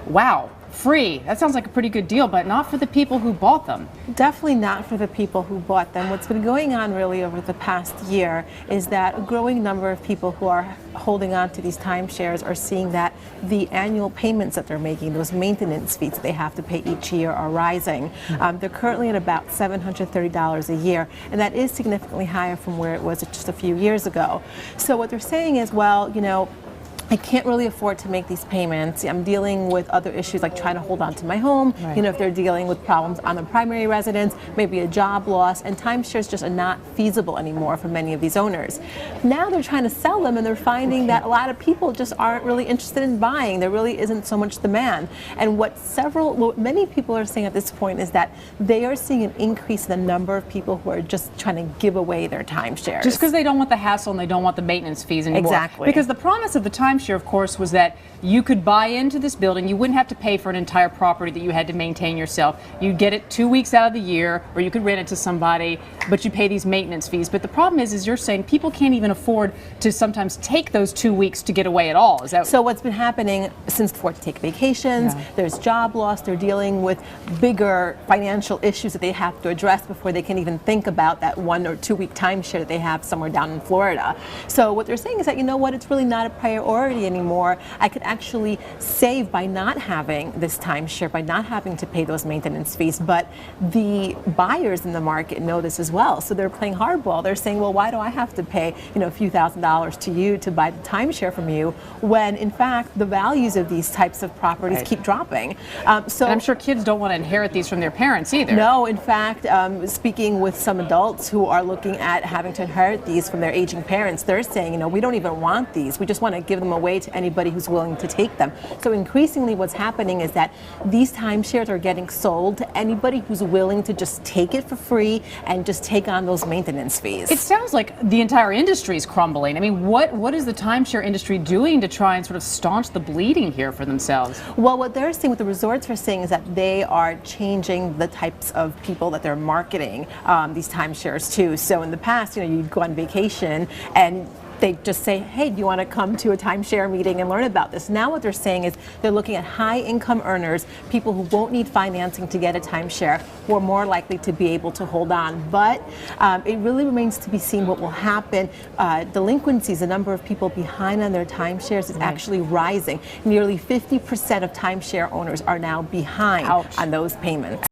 wow, free. That sounds like a pretty good deal, but not for the people who bought them. Definitely not for the people who bought them. What's been going on really over the past year is that a growing number of people who are holding on to these timeshares are seeing that the annual payments that they're making, those maintenance fees that they have to pay each year, are rising. They're currently at about $730 a year, and that is significantly higher from where it was just a few years ago. So what they're saying is, well, you know, I can't really afford to make these payments. I'm dealing with other issues like trying to hold on to my home. Right. You know, if they're dealing with problems on the primary residence, maybe a job loss, and timeshares just are not feasible anymore for many of these owners. Now they're trying to sell them, and they're finding that a lot of people just aren't really interested in buying. There really isn't so much demand. And what many people are saying at this point is that they are seeing an increase in the number of people who are just trying to give away their timeshares. Just because they don't want the hassle and they don't want the maintenance fees anymore. Exactly. Because the promise of the timeshare, of course, was that you could buy into this building. You wouldn't have to pay for an entire property that you had to maintain yourself. You'd get it 2 weeks out of the year, or you could rent it to somebody, but you pay these maintenance fees. But the problem is you're saying people can't even afford to sometimes take those 2 weeks to get away at all. Is that so? What's been happening since before to take vacations? Yeah. There's job loss. They're dealing with bigger financial issues that they have to address before they can even think about that 1 or 2 week timeshare that they have somewhere down in Florida. So what they're saying is that, you know what, it's really not a priority anymore. I could actually save by not having this timeshare, by not having to pay those maintenance fees. But the buyers in the market know this as well, so they're playing hardball. They're saying, well, why do I have to pay, you know, a few $1,000s to you to buy the timeshare from you, when in fact the values of these types of properties keep dropping? So and I'm sure kids don't want to inherit these from their parents either. No, in fact, speaking with some adults who are looking at having to inherit these from their aging parents, they're saying, you know, we don't even want these. We just want to give them away to anybody who's willing to take them. So increasingly what's happening is that these timeshares are getting sold to anybody who's willing to just take it for free and just take on those maintenance fees. It sounds like the entire industry is crumbling. I mean, what is the timeshare industry doing to try and sort of staunch the bleeding here for themselves? Well, what they're saying, what the resorts are saying, is that they are changing the types of people that they're marketing these timeshares to. So in the past, you know, you'd go on vacation and they just say, hey, do you want to come to a timeshare meeting and learn about this? Now what they're saying is they're looking at high income earners, people who won't need financing to get a timeshare, who are more likely to be able to hold on. But it really remains to be seen what will happen. Delinquencies, the number of people behind on their timeshares, is actually rising. Nearly 50% of timeshare owners are now behind on those payments.